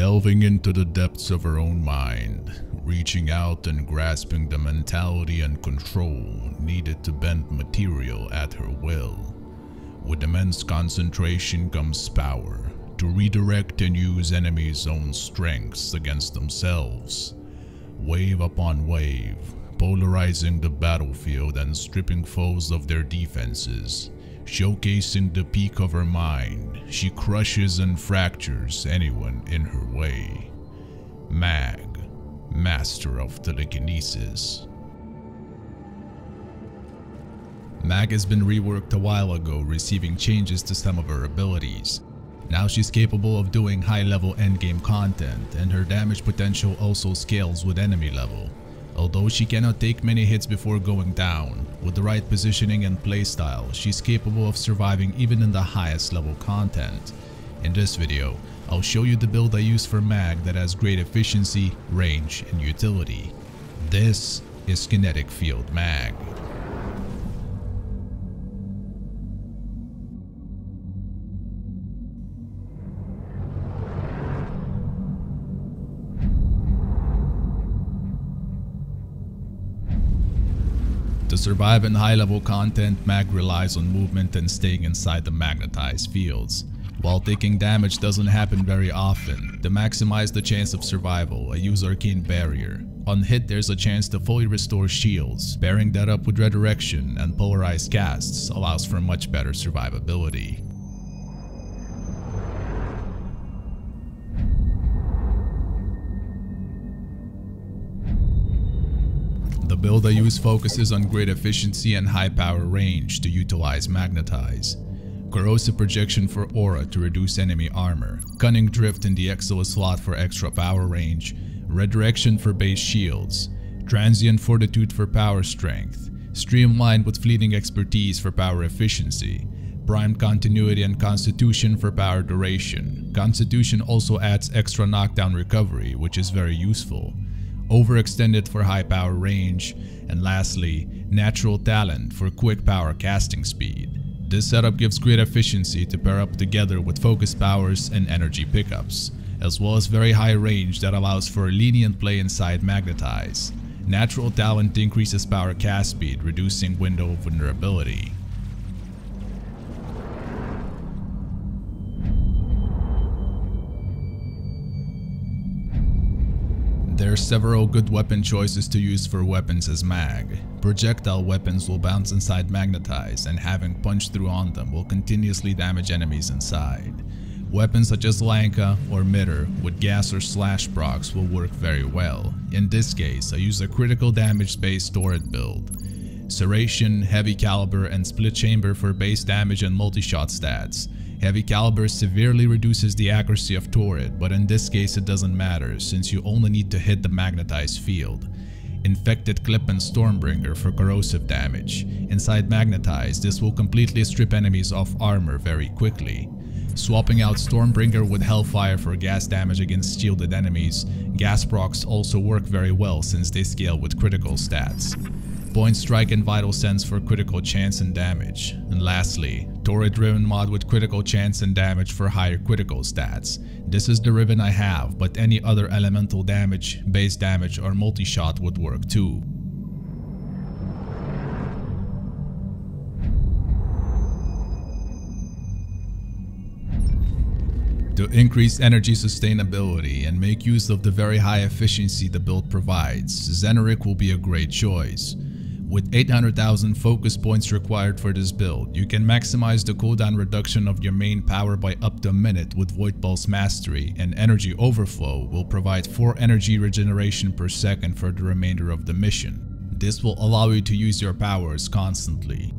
delving into the depths of her own mind, reaching out and grasping the mentality and control needed to bend material at her will. With immense concentration comes power to redirect and use enemies' own strengths against themselves. Wave upon wave, polarizing the battlefield and stripping foes of their defenses. Showcasing the peak of her mind, she crushes and fractures anyone in her way. Mag, master of telekinesis. Mag has been reworked a while ago, receiving changes to some of her abilities. Now she's capable of doing high-level endgame content, and her damage potential also scales with enemy level. Although she cannot take many hits before going down, with the right positioning and playstyle, she's capable of surviving even in the highest level content. In this video, I'll show you the build I use for Mag that has great efficiency, range, and utility. This is Kinetic Field Mag. To survive in high-level content, Mag relies on movement and staying inside the magnetized fields. While taking damage doesn't happen very often, to maximize the chance of survival, I use Arcane Barrier. On hit, there's a chance to fully restore shields. Pairing that up with Redirection and Polarized Casts allows for much better survivability. The build I use focuses on great efficiency and high power range to utilize Magnetize, Corrosive Projection for Aura to reduce enemy armor, Cunning Drift in the Exo slot for extra power range, Redirection for base shields, Transient Fortitude for power strength, Streamlined with Fleeting Expertise for power efficiency, Primed Continuity and Constitution for power duration. Constitution also adds extra knockdown recovery, which is very useful. Overextended for high power range, and lastly, Natural Talent for quick power casting speed. This setup gives great efficiency to pair up together with focus powers and energy pickups, as well as very high range that allows for a lenient play inside Magnetize. Natural Talent increases power cast speed, reducing window of vulnerability. There are several good weapon choices to use for weapons as Mag. Projectile weapons will bounce inside Magnetize, and having punch through on them will continuously damage enemies inside. Weapons such as Lanka or Mitter with gas or slash procs will work very well. In this case, I use a critical damage based turret build. Serration, Heavy Caliber, and Split Chamber for base damage and multi-shot stats. Heavy Caliber severely reduces the accuracy of turret, but in this case it doesn't matter since you only need to hit the magnetized field. Infected Clip and Stormbringer for corrosive damage. Inside Magnetize, this will completely strip enemies off armor very quickly. Swapping out Stormbringer with Hellfire for gas damage against shielded enemies, gas procs also work very well since they scale with critical stats. Point Strike and Vital Sense for critical chance and damage. And lastly, Turret Driven mod with critical chance and damage for higher critical stats. This is the ribbon I have, but any other elemental damage, base damage, or multi-shot would work too. To increase energy sustainability and make use of the very high efficiency the build provides, Zansari will be a great choice. With 800,000 focus points required for this build, you can maximize the cooldown reduction of your main power by up to a minute with Void Pulse Mastery, and Energy Overflow will provide 4 energy regeneration per second for the remainder of the mission. This will allow you to use your powers constantly.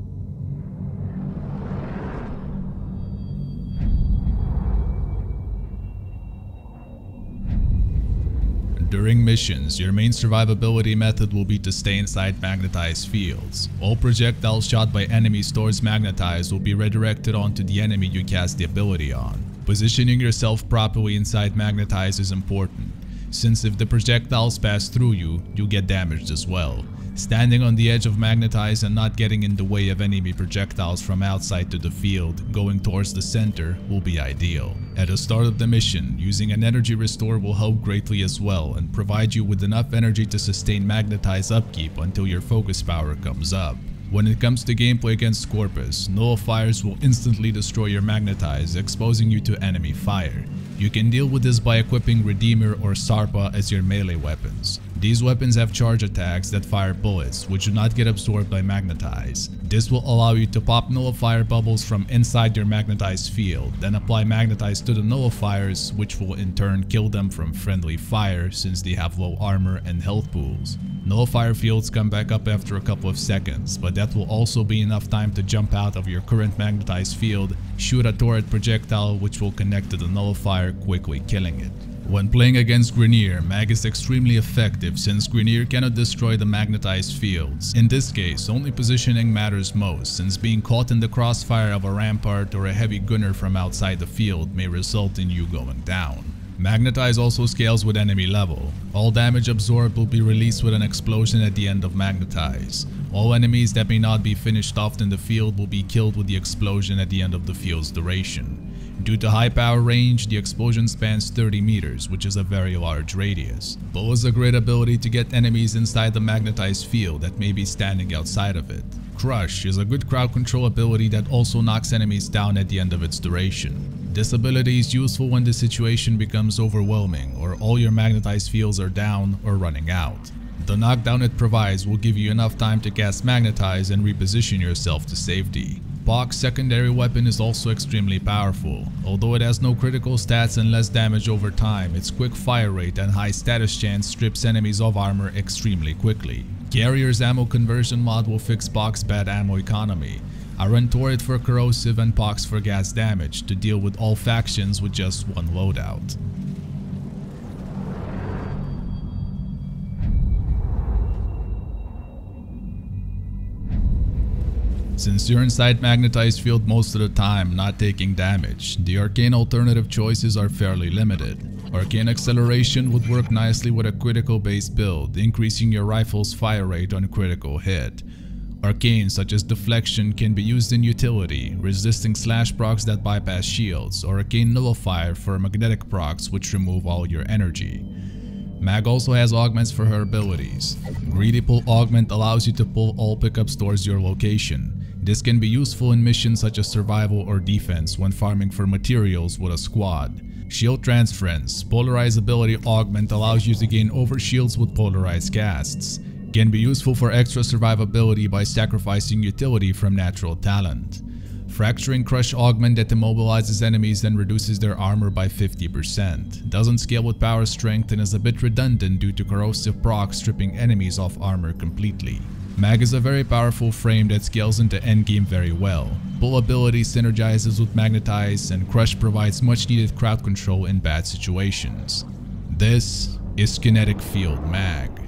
During missions, your main survivability method will be to stay inside magnetized fields. All projectiles shot by enemies towards magnetized will be redirected onto the enemy you cast the ability on. Positioning yourself properly inside magnetized is important, since if the projectiles pass through you, you'll get damaged as well. Standing on the edge of Magnetize and not getting in the way of enemy projectiles from outside to the field, going towards the center, will be ideal. At the start of the mission, using an energy restore will help greatly as well and provide you with enough energy to sustain Magnetize upkeep until your focus power comes up. When it comes to gameplay against Scorpus, nullifiers will instantly destroy your Magnetize, exposing you to enemy fire. You can deal with this by equipping Redeemer or Sarpa as your melee weapons. These weapons have charge attacks that fire bullets, which do not get absorbed by Magnetize. This will allow you to pop nullifier bubbles from inside your Magnetize field, then apply Magnetize to the nullifiers, which will in turn kill them from friendly fire since they have low armor and health pools. Nullifier fields come back up after a couple of seconds, but that will also be enough time to jump out of your current Magnetize field, shoot a turret projectile which will connect to the nullifier, quickly killing it. When playing against Grineer, Mag is extremely effective since Grineer cannot destroy the Magnetized fields. In this case, only positioning matters most, since being caught in the crossfire of a rampart or a heavy gunner from outside the field may result in you going down. Magnetize also scales with enemy level. All damage absorbed will be released with an explosion at the end of Magnetize. All enemies that may not be finished off in the field will be killed with the explosion at the end of the field's duration. Due to high power range, the explosion spans 30 meters, which is a very large radius. Bull has a great ability to get enemies inside the Magnetized field that may be standing outside of it. Crush is a good crowd control ability that also knocks enemies down at the end of its duration. This ability is useful when the situation becomes overwhelming or all your Magnetized fields are down or running out. The knockdown it provides will give you enough time to cast Magnetize and reposition yourself to safety. Poc's secondary weapon is also extremely powerful. Although it has no critical stats and less damage over time, its quick fire rate and high status chance strips enemies of armor extremely quickly. Carrier's ammo conversion mod will fix Poc's bad ammo economy. I run Torrid for corrosive and Pox for gas damage to deal with all factions with just one loadout. Since you're inside Magnetized field most of the time, not taking damage, the Arcane alternative choices are fairly limited. Arcane Acceleration would work nicely with a critical based build, increasing your rifle's fire rate on critical hit. Arcanes such as Deflection can be used in utility, resisting slash procs that bypass shields, or Arcane Nullifier for magnetic procs which remove all your energy. Mag also has augments for her abilities. Greedy Pull Augment allows you to pull all pickups towards your location. This can be useful in missions such as survival or defense when farming for materials with a squad. Shield Transference, Polarized Ability Augment allows you to gain overshields with polarized casts. Can be useful for extra survivability by sacrificing utility from natural talent. Fracturing Crush Augment that immobilizes enemies and reduces their armor by 50%. Doesn't scale with power strength and is a bit redundant due to corrosive proc stripping enemies off armor completely. Mag is a very powerful frame that scales into endgame very well. Pull ability synergizes with Magnetize, and Crush provides much needed crowd control in bad situations. This is Kinetic Field Mag.